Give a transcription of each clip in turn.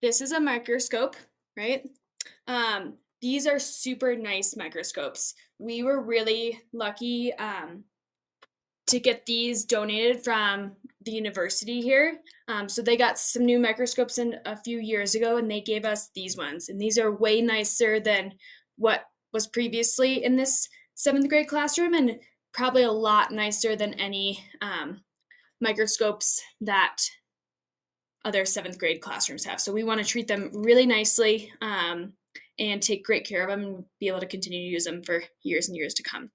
This is a microscope, right? These are super nice microscopes. We were really lucky to get these donated from the university here. So they got some new microscopes in a few years ago, and they gave us these ones. And these are way nicer than what was previously in this 7th grade classroom, and probably a lot nicer than any microscopes that other 7th grade classrooms have. So we want to treat them really nicely and take great care of them and be able to continue to use them for years and years to come.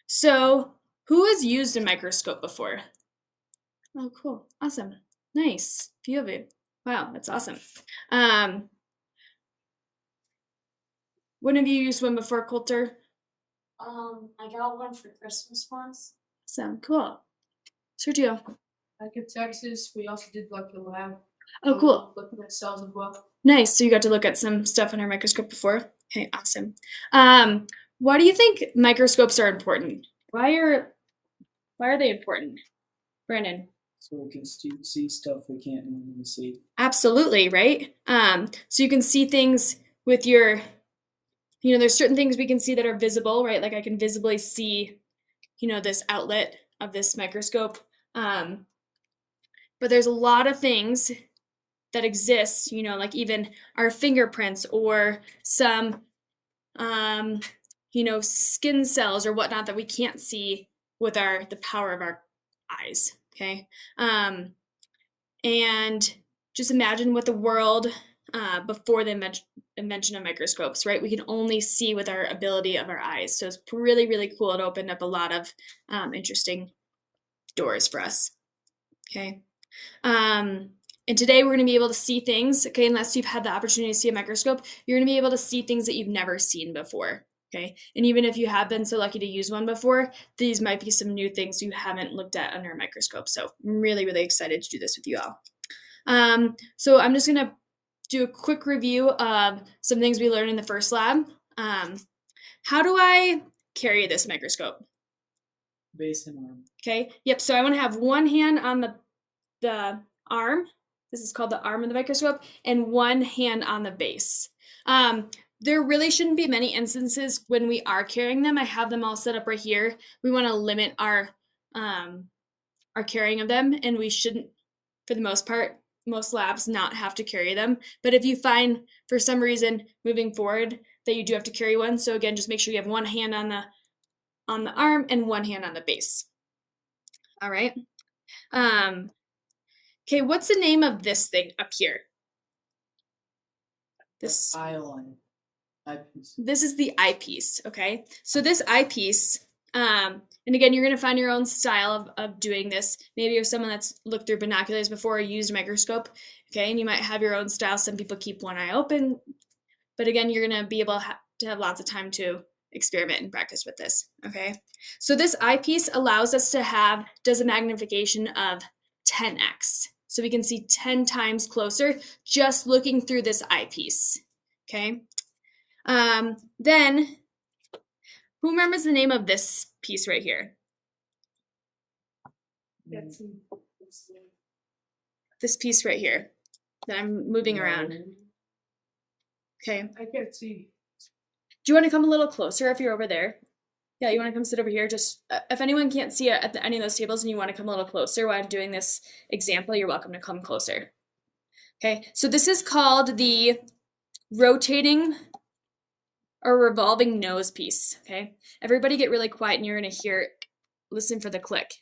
So who has used a microscope before? Oh, cool. Awesome. Nice. A few of you. Wow, that's awesome. When have you used one before, Coulter? I got one for Christmas once. Awesome. Cool. Sergio. Back in Texas, we also did like the lab. Oh, cool. Looking at cells as well. Nice. So you got to look at some stuff on our microscope before. Okay, awesome. Why do you think microscopes are important? Why are they important, Brandon? So we can see stuff we can't normally see. Absolutely, right? So you can see things with your, there's certain things we can see that are visible, right? Like I can visibly see, this outlet of this microscope. But there's a lot of things that exist, like even our fingerprints or some, skin cells or whatnot that we can't see with the power of our eyes. Okay. And just imagine what the world before the invention of microscopes, right? We can only see with our ability of our eyes. So it's really, really cool. It opened up a lot of interesting doors for us. Okay. And today we're going to be able to see things, okay, unless you've had the opportunity to see a microscope, you're going to be able to see things that you've never seen before, okay? And even if you have been so lucky to use one before, these might be some new things you haven't looked at under a microscope. So I'm really, really excited to do this with you all. So I'm just going to do a quick review of some things we learned in the first lab. How do I carry this microscope? Base and arm. Okay, yep, so I want to have one hand on the arm. This is called the arm of the microscope, and one hand on the base. There really shouldn't be many instances when we are carrying them. I have them all set up right here. We want to limit our carrying of them, and we shouldn't, for the most part, most labs not have to carry them. But if you find for some reason moving forward that you do have to carry one, so again, just make sure you have one hand on the arm and one hand on the base. All right. Okay, what's the name of this thing up here? This eyepiece. This is the eyepiece, okay? So this eyepiece, and again, you're going to find your own style of doing this. Maybe you're someone that's looked through binoculars before or used a microscope, okay? And you might have your own style. Some people keep one eye open. But again, you're going to be able to have lots of time to experiment and practice with this, okay? So this eyepiece allows us to does a magnification of 10x. So we can see 10 times closer just looking through this eyepiece, okay? Then, who remembers the name of this piece right here? This piece right here that I'm moving around. Okay. I can't see. Do you want to come a little closer if you're over there? Yeah, you want to come sit over here? Just if anyone can't see it at any of those tables and you want to come a little closer while I'm doing this example, you're welcome to come closer. Okay, so this is called the rotating or revolving nose piece, okay? Everybody get really quiet and you're going to listen for the click.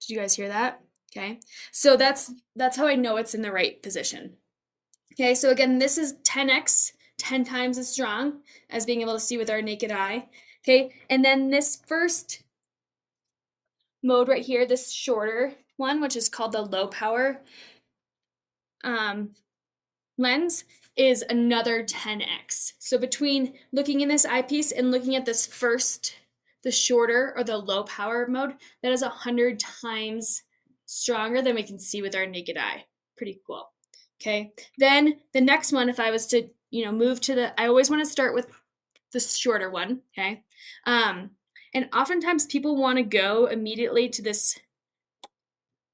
Did you guys hear that? Okay, so that's how I know it's in the right position. Okay, so again, this is 10x, 10 times as strong as being able to see with our naked eye. Okay, and then this first mode right here, this shorter one, which is called the low power lens, is another 10x. So between looking in this eyepiece and looking at this the shorter or the low power mode, that is 100 times stronger than we can see with our naked eye. Pretty cool. Okay, then the next one, if I was to, move to I always want to start with the shorter one, okay? And oftentimes people want to go immediately to this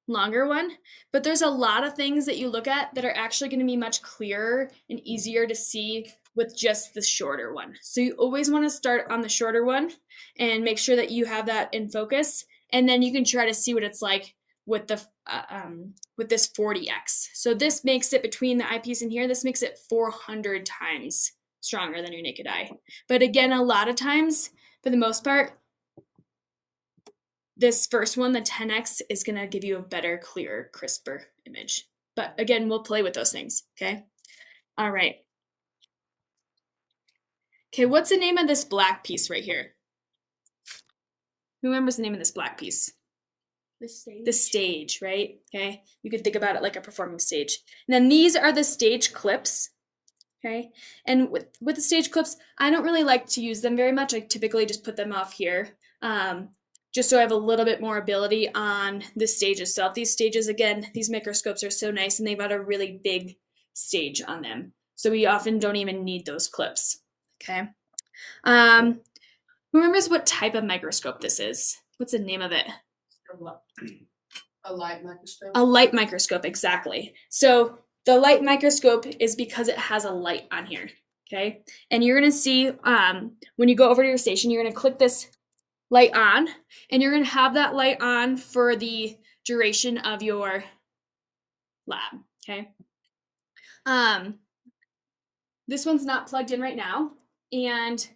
longer one, but there's a lot of things that you look at that are actually going to be much clearer and easier to see with just the shorter one. So you always want to start on the shorter one and make sure that you have that in focus, and then you can try to see what it's like with the with this 40x. So this makes it, between the eyepiece and here, this makes it 400 times stronger than your naked eye. But again, a lot of times, for the most part, this first one, the 10x, is going to give you a better, clearer, crisper image. But again, we'll play with those things, okay? All right. Okay, what's the name of this black piece right here? Who remembers the name of this black piece? The stage, right? Okay, you could think about it like a performing stage. And then these are the stage clips, okay? And with the stage clips, I don't really like to use them very much. I typically just put them off here, just so I have a little bit more ability on the stage itself. These stages, again, these microscopes are so nice, and they've got a really big stage on them. So we often don't even need those clips, okay? Who remembers what type of microscope this is? What's the name of it? A light microscope. A light microscope, exactly. So the light microscope is because it has a light on here, okay? And you're gonna see, when you go over to your station, you're gonna click this light on, and you're gonna have that light on for the duration of your lab, okay? This one's not plugged in right now, and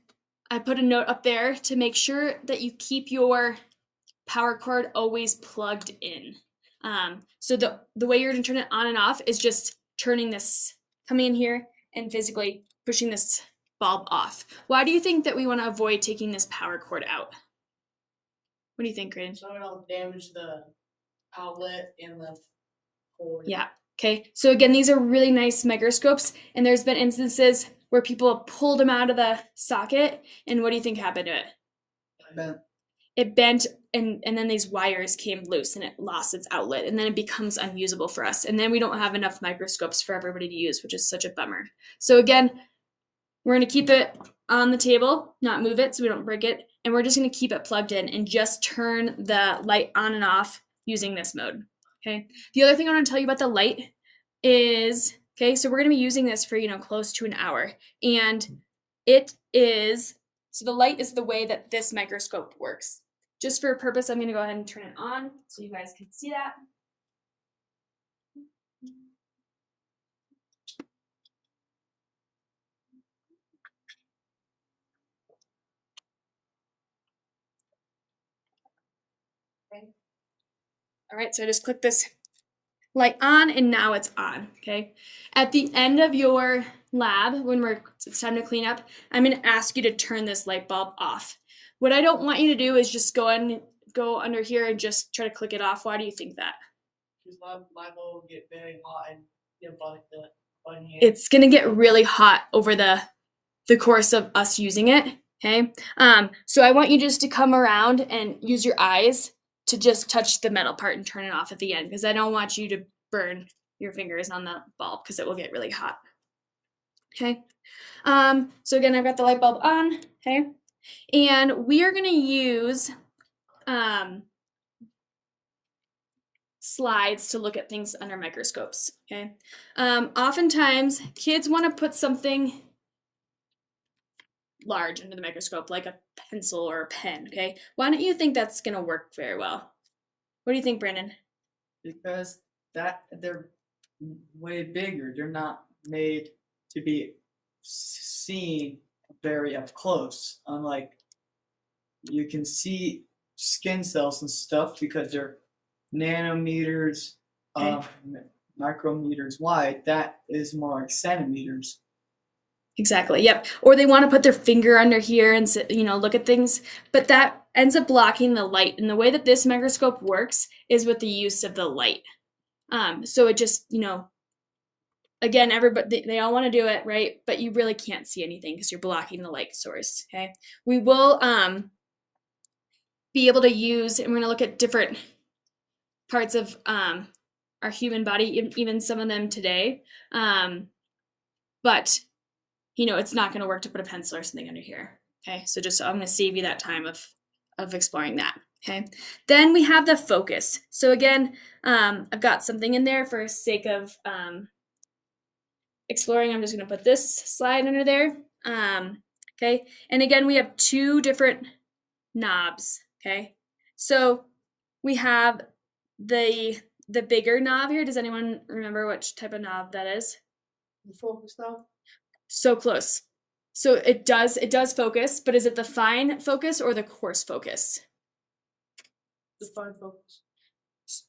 I put a note up there to make sure that you keep your power cord always plugged in. So the way you're gonna turn it on and off is just turning this, coming in here and physically pushing this bulb off. Why do you think that we want to avoid taking this power cord out? What do you think, Graydon? So it don't damage the outlet and the cord. Yeah. Okay. So again, these are really nice microscopes, and there's been instances where people have pulled them out of the socket, and what do you think happened to it? It bent, and then these wires came loose and it lost its outlet, and then it becomes unusable for us. And then we don't have enough microscopes for everybody to use, which is such a bummer. So again, we're going to keep it on the table, not move it so we don't break it. And we're just going to keep it plugged in and just turn the light on and off using this mode. Okay. The other thing I want to tell you about the light is, okay, so we're going to be using this for, close to an hour. And it is, so the light is the way that this microscope works. Just for a purpose, I'm going to go ahead and turn it on so you guys can see that. Okay. All right, so I just click this light on, and now it's on, okay? At the end of your lab, when it's time to clean up, I'm going to ask you to turn this light bulb off. What I don't want you to do is just go under here and just try to click it off. Why do you think that? Because my bulb will get very hot and like the button. It's going to get really hot over the course of us using it, okay? So I want you just to come around and use your eyes to just touch the metal part and turn it off at the end, because I don't want you to burn your fingers on the bulb because it will get really hot. Okay. So again, I've got the light bulb on, okay? And we are gonna use slides to look at things under microscopes, okay? Oftentimes, kids wanna put something large under the microscope, like a pencil or a pen, okay? Why don't you think that's gonna work very well? What do you think, Brandon? Because they're way bigger. They're not made to be seen very up close. Unlike, you can see skin cells and stuff because they're nanometers, Okay. micrometers wide. That is more like centimeters. Exactly. Yep. Or they want to put their finger under here and look at things, but that ends up blocking the light. And the way that this microscope works is with the use of the light. So it just, again, everybody, they all want to do it, right? But you really can't see anything because you're blocking the light source. Okay. We will be able to use, and we're going to look at different parts of our human body, even some of them today. But it's not going to work to put a pencil or something under here. Okay, so I'm going to save you that time of exploring that. Okay, then we have the focus. So again, I've got something in there for sake of exploring. I'm just going to put this slide under there. Okay, and again, we have two different knobs. Okay, so we have the bigger knob here. Does anyone remember which type of knob that is? The focus now. So close. So it does focus, but is it the fine focus or the coarse focus? The fine focus.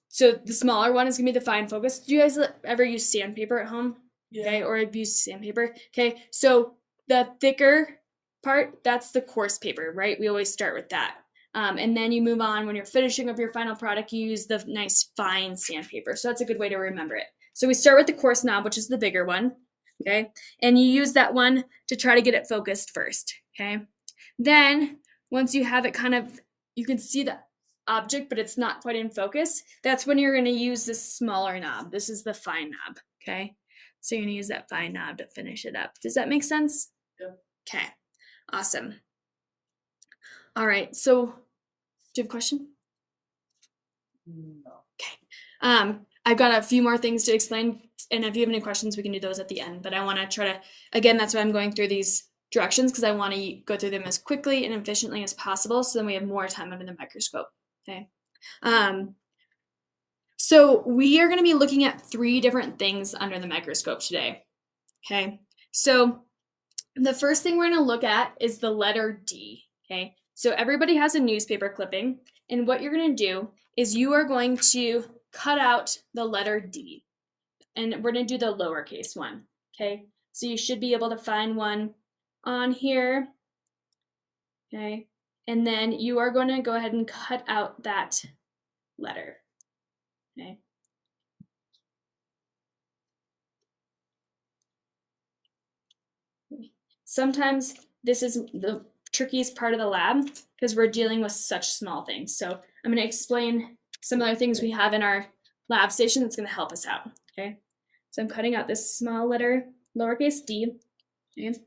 So the smaller one is gonna be the fine focus. Do you guys ever use sandpaper at home? Yeah. Okay, or I've used sandpaper. Okay, so the thicker part, that's the coarse paper, right? We always start with that. And then you move on when you're finishing up your final product, you use the nice fine sandpaper. So that's a good way to remember it. So we start with the coarse knob, which is the bigger one. Okay, and you use that one to try to get it focused first. Okay, then once you have it kind of, you can see the object, but it's not quite in focus, that's when you're going to use this smaller knob. This is the fine knob. Okay, so you're going to use that fine knob to finish it up. Does that make sense? Yeah. Okay, awesome. All right, so do you have a question? No. Okay. I've got a few more things to explain, and if you have any questions, we can do those at the end. But I want to try to, again, that's why I'm going through these directions, because I want to go through them as quickly and efficiently as possible, so then we have more time under the microscope. Okay. So we are going to be looking at 3 different things under the microscope today. Okay. So the first thing we're going to look at is the letter D. Okay. So everybody has a newspaper clipping, and what you're going to do is you are going to cut out the letter D, and we're going to do the lowercase one. Okay. So you should be able to find one on here. Okay. And then you are going to go ahead and cut out that letter. Okay. Sometimes this is the trickiest part of the lab because we're dealing with such small things. So I'm going to explain some other things we have in our lab station that's going to help us out. Okay. So I'm cutting out this small letter, lowercase d. Okay.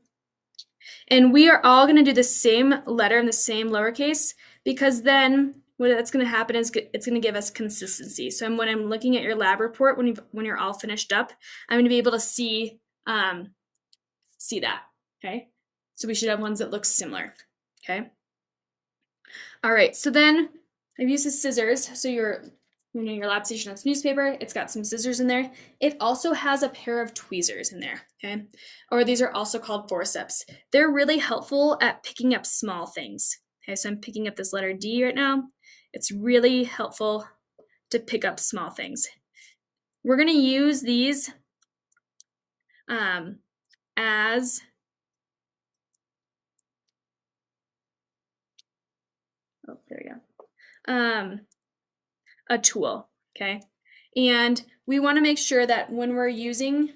And we are all going to do the same letter in the same lowercase, because then what that's going to happen is it's going to give us consistency. So when I'm looking at your lab report, when you're all finished up, I'm going to be able to see that. Okay. So we should have ones that look similar. Okay. All right. So then I've used the scissors. So your lab station has newspaper. It's got some scissors in there. It also has a pair of tweezers in there. Okay. Or these are also called forceps. They're really helpful at picking up small things. Okay. So I'm picking up this letter D right now. It's really helpful to pick up small things. We're going to use these as there we go. A tool, okay? And we want to make sure that when we're using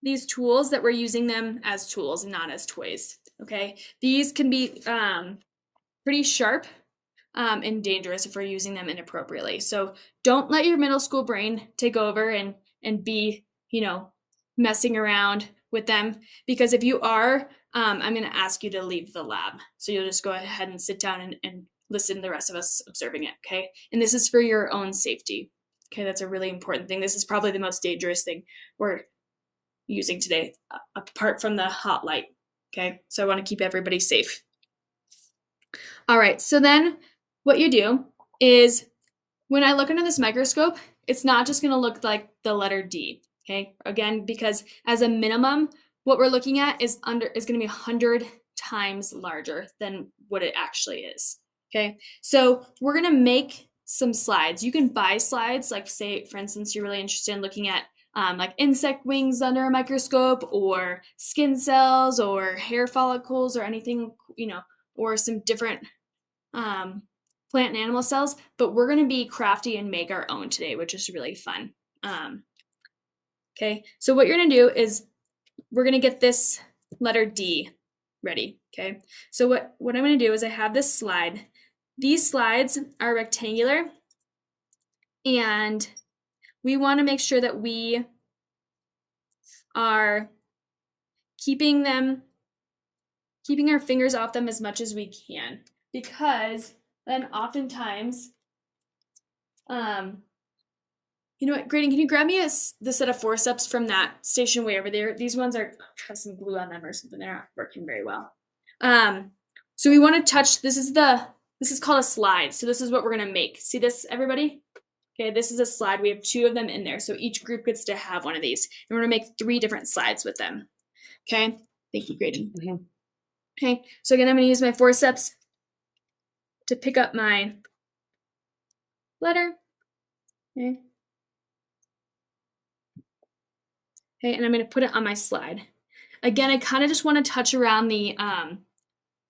these tools, that we're using them as tools and not as toys, okay? These can be pretty sharp and dangerous if we're using them inappropriately. So don't let your middle school brain take over and be, messing around with them, because if you are, I'm going to ask you to leave the lab. So you'll just go ahead and sit down and listen to the rest of us observing it, okay? And this is for your own safety, okay? That's a really important thing. This is probably the most dangerous thing we're using today, apart from the hot light, okay? So I want to keep everybody safe. All right, so then what you do is when I look under this microscope, it's not just going to look like the letter D, okay? Again, because as a minimum, what we're looking at is going to be 100 times larger than what it actually is, okay? So we're going to make some slides. You can buy slides, like say, for instance, you're really interested in looking at like insect wings under a microscope, or skin cells, or hair follicles, or anything, or some different plant and animal cells, but we're going to be crafty and make our own today, which is really fun. Okay, so what you're going to do is we're going to get this letter D ready. Okay, so what I'm going to do is I have this slide. These slides are rectangular, and we want to make sure that we are keeping our fingers off them as much as we can. because then oftentimes, you know what, Graydon, can you grab me the set of forceps from that station way over there? These ones have some glue on them or something. They're not working very well. So we want to touch, this is called a slide. So this is what we're going to make. See this, everybody? Okay, this is a slide. We have 2 of them in there. So each group gets to have one of these. And we're going to make 3 different slides with them. Okay, thank you, Graydon. Mhm. Okay, so again, I'm going to use my forceps to pick up my letter. Okay. Okay, and I'm going to put it on my slide. Again, I kind of just want to touch around the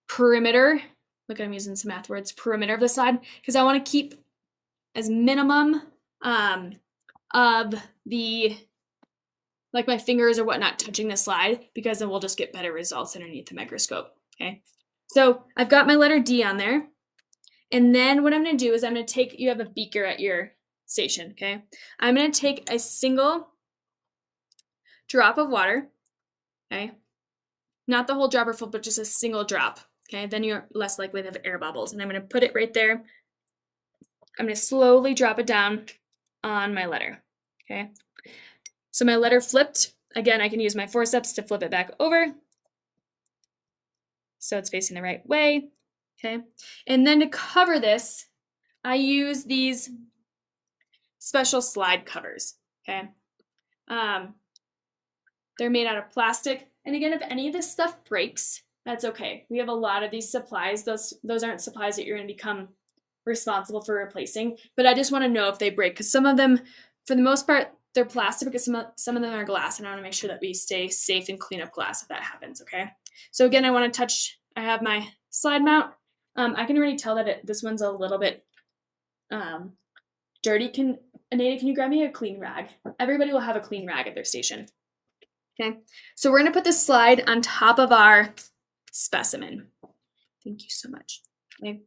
perimeter. Look, I'm using some math words, perimeter of the slide, because I want to keep as minimum of the, like my fingers or whatnot touching the slide, because then we'll just get better results underneath the microscope. Okay, so I've got my letter D on there. And then what I'm going to do is I'm going to take, you have a beaker at your station, okay? I'm going to take a single drop of water, okay? Not the whole dropper full, but just a single drop, okay? Then you're less likely to have air bubbles. And I'm going to put it right there. I'm going to slowly drop it down on my letter, okay? So my letter flipped. Again, I can use my forceps to flip it back over so it's facing the right way, okay? And then to cover this, I use these special slide covers, okay? They're made out of plastic. And again, if any of this stuff breaks, that's okay. We have a lot of these supplies. Those aren't supplies that you're going to become responsible for replacing. But I just want to know if they break, because some of them, for the most part, they're plastic, because some of them are glass, and I want to make sure that we stay safe and clean up glass if that happens, okay? So again, I want to touch, I have my slide mount. I can already tell that this one's a little bit dirty. Anita, can you grab me a clean rag? Everybody will have a clean rag at their station. Okay, so we're going to put this slide on top of our specimen. Thank you so much. Okay.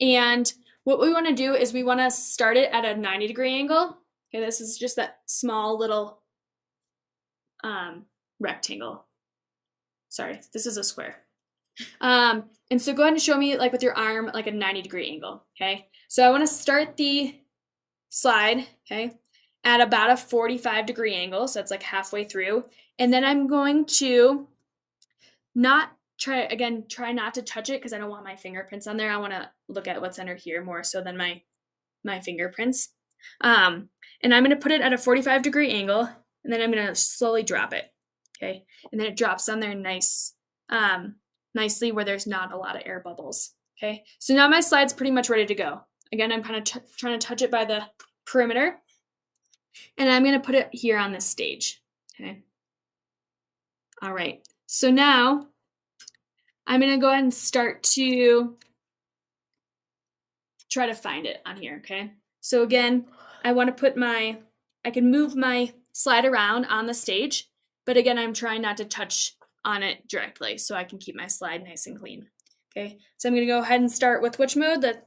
And what we want to do is we want to start it at a 90-degree angle. Okay, this is just that small little rectangle. Sorry, this is a square. And so go ahead and show me, like with your arm, like a 90-degree angle. Okay, so I want to start the slide, okay, at about a 45-degree angle, so it's like halfway through. And then I'm going to try not to touch it, because I don't want my fingerprints on there. I want to look at what's under here more so than my fingerprints. And I'm going to put it at a 45-degree angle, and then I'm going to slowly drop it, okay? And then it drops on there nicely where there's not a lot of air bubbles, okay? So now my slide's pretty much ready to go. Again, I'm kind of trying to touch it by the perimeter, and I'm going to put it here on this stage, okay? All right, so now I'm going to go ahead and start to try to find it on here, okay? So again, I want to put I can move my slide around on the stage, but again, I'm trying not to touch on it directly so I can keep my slide nice and clean, okay? So I'm going to go ahead and start with which mode? The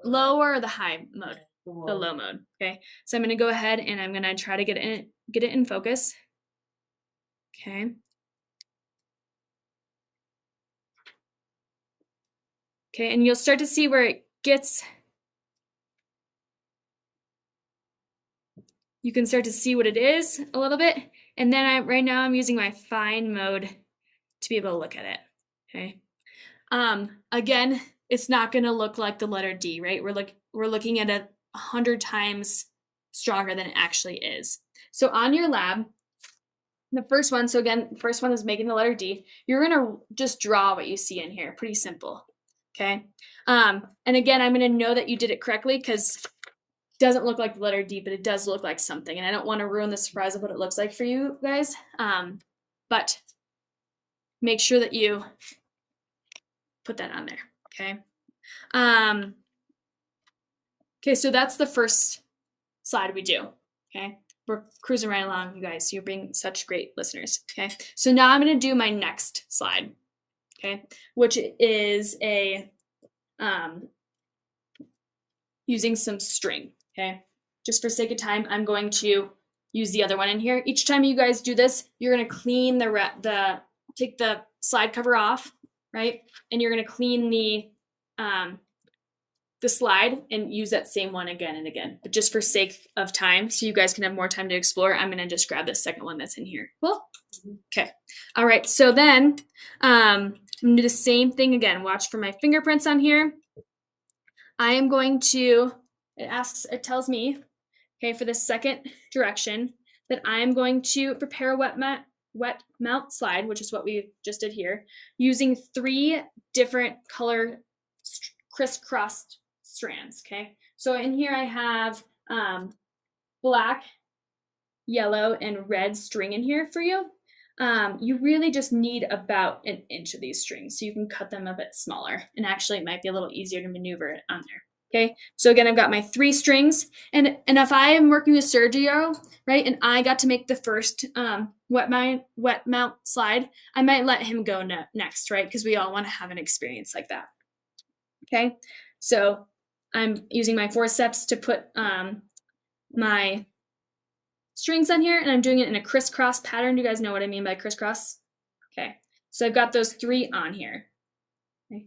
low or the high mode? The low mode, okay? So I'm going to go ahead and I'm going to try to get it in focus, okay? Okay, and you'll start to see where it gets, you can start to see what it is a little bit. And then right now I'm using my fine mode to be able to look at it, okay? Again, it's not gonna look like the letter D, right? We're looking at it 100 times stronger than it actually is. So on your lab, the first one, so again, the first one is making the letter D. You're gonna just draw what you see in here, pretty simple, okay? And again, I'm gonna know that you did it correctly, because it doesn't look like the letter D, but it does look like something. And I don't wanna ruin the surprise of what it looks like for you guys. But make sure that you put that on there, okay? Okay, so that's the first slide we do, okay? We're cruising right along, you guys. You're being such great listeners, okay? So now I'm gonna do my next slide, okay? Which is using some string, okay? Just for sake of time, I'm going to use the other one in here. Each time you guys do this, you're gonna clean take the slide cover off, right? And you're gonna clean the slide and use that same one again and again. But just for sake of time, so you guys can have more time to explore, I'm gonna just grab this second one that's in here. Cool? Okay. All right, so then I'm gonna do the same thing again. Watch for my fingerprints on here. I am going to, it tells me, okay, for the second direction, that I'm going to prepare a wet mount slide, which is what we just did here, using 3 different color crisscrossed strands, okay? So in here I have black, yellow, and red string in here for you. You really just need about 1 inch of these strings, so you can cut them a bit smaller, and actually it might be a little easier to maneuver it on there. Okay, so again, I've got my 3 strings, and if I am working with Sergio, right, and I got to make the first wet mount slide, I might let him go next, right, because we all want to have an experience like that. Okay, so I'm using my forceps to put my strings on here, and I'm doing it in a crisscross pattern. Do you guys know what I mean by crisscross? Okay, so I've got those 3 on here. Okay.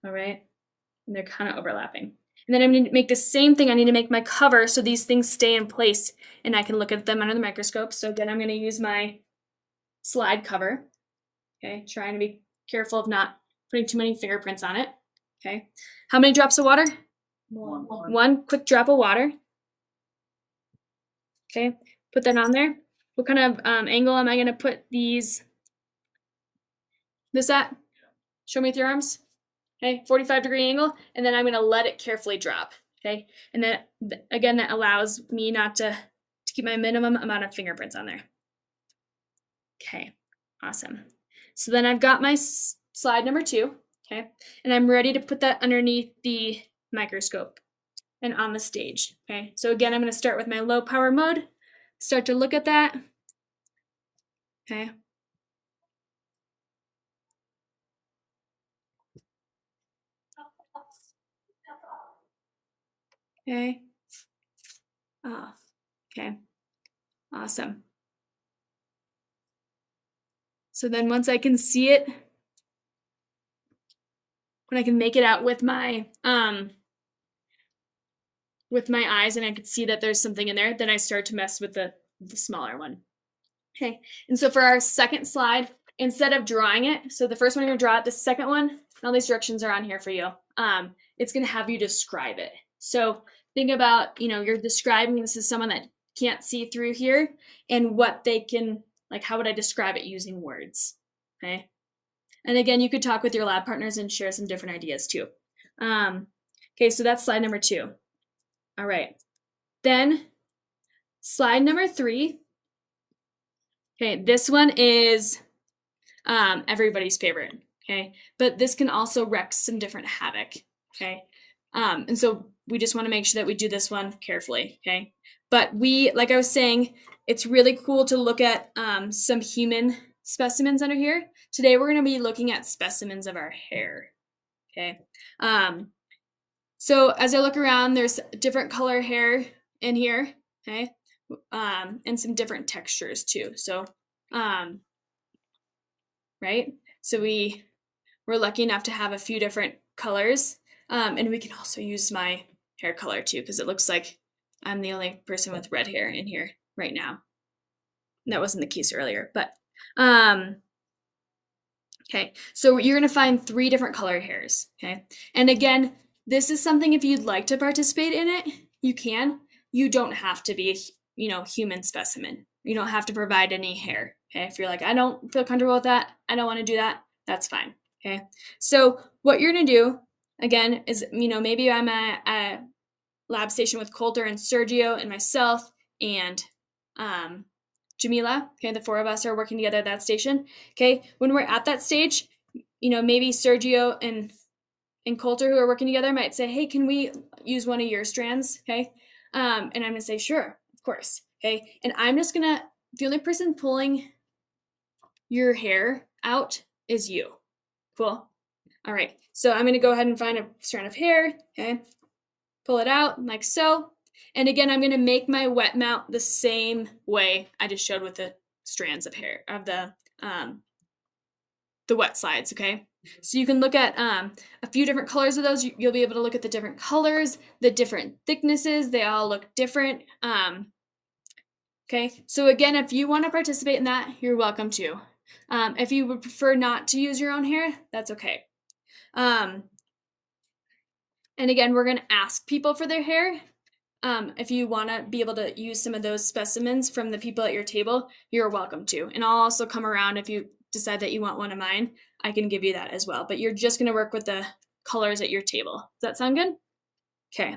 All right, and they're kind of overlapping. And then I'm going to make the same thing. I need to make my cover so these things stay in place and I can look at them under the microscope. So again, I'm going to use my slide cover. Okay, trying to be careful of not putting too many fingerprints on it. Okay, how many drops of water? 1 quick drop of water. Okay, put that on there. What kind of angle am I going to put this at? Show me with your arms. Okay, 45-degree angle, and then I'm going to let it carefully drop. Okay, and then again, that allows me not to keep my minimum amount of fingerprints on there. Okay, awesome. So then I've got my slide number 2. Okay, and I'm ready to put that underneath the microscope and on the stage. Okay, so again, I'm going to start with my low power mode, start to look at that. Okay. Okay. Oh, okay. Awesome. So then once I can see it, when I can make it out with my eyes and I can see that there's something in there, then I start to mess with the smaller one. Okay, and so for our second slide, instead of drawing it, so the first one you're gonna draw it, the second one, all these directions are on here for you. It's gonna have you describe it. So think about, you're describing this is someone that can't see through here and what they can, like, how would I describe it using words? Okay. And again, you could talk with your lab partners and share some different ideas too. Okay, so that's slide number 2. All right. Then slide number 3. Okay, this one is everybody's favorite. Okay, but this can also wreak some different havoc. Okay, and so we just want to make sure that we do this one carefully. Okay, but like I was saying, it's really cool to look at some human specimens under here. Today we're going to be looking at specimens of our hair. Okay, so as I look around, there's different color hair in here. Okay, and some different textures too. So, right? So we're lucky enough to have a few different colors, and we can also use my hair color too, because it looks like I'm the only person with red hair in here right now. That wasn't the case earlier, but okay. So you're gonna find 3 different color hairs. Okay, and again, this is something if you'd like to participate in it, you can. You don't have to be, human specimen. You don't have to provide any hair. Okay, if you're like, I don't feel comfortable with that, I don't want to do that, that's fine. Okay, so what you're gonna do again is, maybe I'm at a lab station with Coulter and Sergio and myself and Jamila. Okay, the 4 of us are working together at that station. Okay, when we're at that stage, maybe Sergio and Coulter, who are working together, might say, hey, can we use one of your strands? Okay, and I'm gonna say, sure, of course. Okay, and I'm just gonna, the only person pulling your hair out is you. Cool. All right, so I'm gonna go ahead and find a strand of hair. Okay, pull it out like so. And again, I'm gonna make my wet mount the same way I just showed with the strands of hair, of the the wet slides, okay? So you can look at a few different colors of those. You'll be able to look at the different colors, the different thicknesses. They all look different. Okay, so again, if you want to participate in that, you're welcome to. If you would prefer not to use your own hair, that's okay. And again, we're going to ask people for their hair. If you want to be able to use some of those specimens from the people at your table, you're welcome to. And I'll also come around if you decide that you want one of mine. I can give you that as well. But you're just going to work with the colors at your table. Does that sound good? Okay.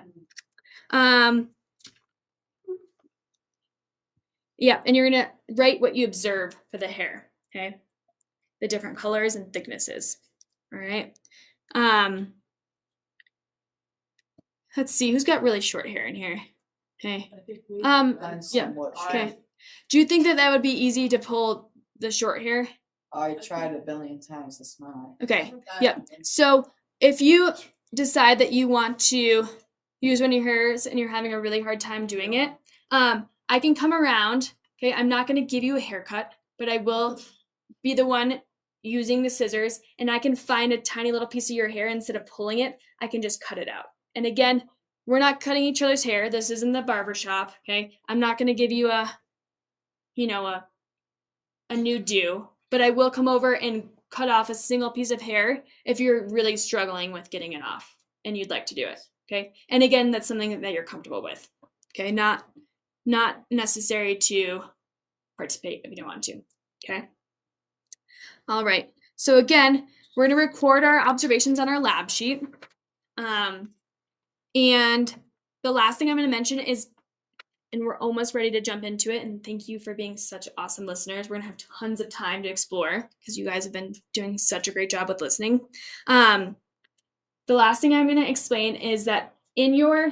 Yeah, and you're going to write what you observe for the hair, okay? The different colors and thicknesses, all right? Let's see, who's got really short hair in here? Okay. I think we. I'm Yeah, somewhat okay. short. Do you think that that would be easy to pull the short hair? I tried a billion times. That's not. Okay, yep. So if you decide that you want to use one of your hairs and you're having a really hard time doing it, I can come around. Okay, I'm not going to give you a haircut, but I will be the one using the scissors, and I can find a tiny little piece of your hair. Instead of pulling it, I can just cut it out. And again, we're not cutting each other's hair. This isn't the barber shop. Okay, I'm not going to give you a new do, but I will come over and cut off a single piece of hair if you're really struggling with getting it off and you'd like to do it. Okay, and again, that's something that you're comfortable with. Okay, not necessary to participate if you don't want to. Okay. All right. So again, we're going to record our observations on our lab sheet. And the last thing I'm going to mention is, and we're almost ready to jump into it, and thank you for being such awesome listeners. We're going to have tons of time to explore because you guys have been doing such a great job with listening. The last thing I'm going to explain is that in your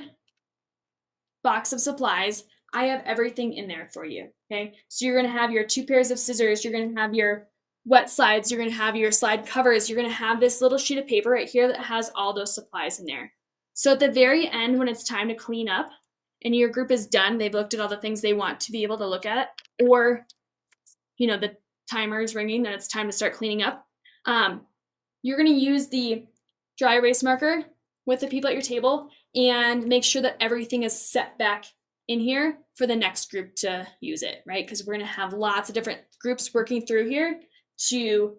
box of supplies, I have everything in there for you, okay? So you're going to have your 2 pairs of scissors, you're going to have your wet slides, you're going to have your slide covers, you're going to have this little sheet of paper right here that has all those supplies in there. So at the very end, when it's time to clean up and your group is done, they've looked at all the things they want to be able to look at, or, the timer is ringing, then it's time to start cleaning up. You're going to use the dry erase marker with the people at your table and make sure that everything is set back in here for the next group to use it, right? Because we're going to have lots of different groups working through here to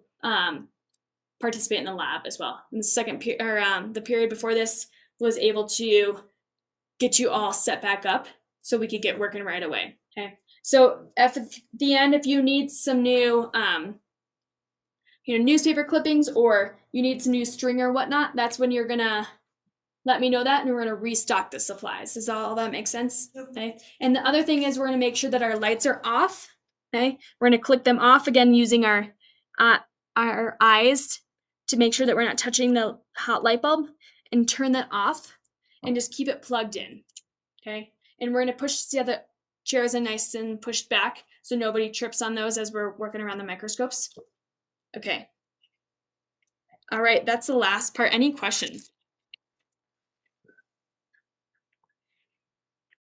participate in the lab as well. And the period before this was able to get you all set back up so we could get working right away. Okay. So at the end, if you need some new newspaper clippings, or you need some new string or whatnot, that's when you're gonna let me know that, and we're gonna restock the supplies. Does all that make sense? Okay. And the other thing is we're gonna make sure that our lights are off. Okay. We're gonna click them off again using our eyes to make sure that we're not touching the hot light bulb, and turn that off and just keep it plugged in. Okay. And we're gonna push the other chairs in nice and pushed back so nobody trips on those as we're working around the microscopes. Okay. All right, that's the last part. Any questions?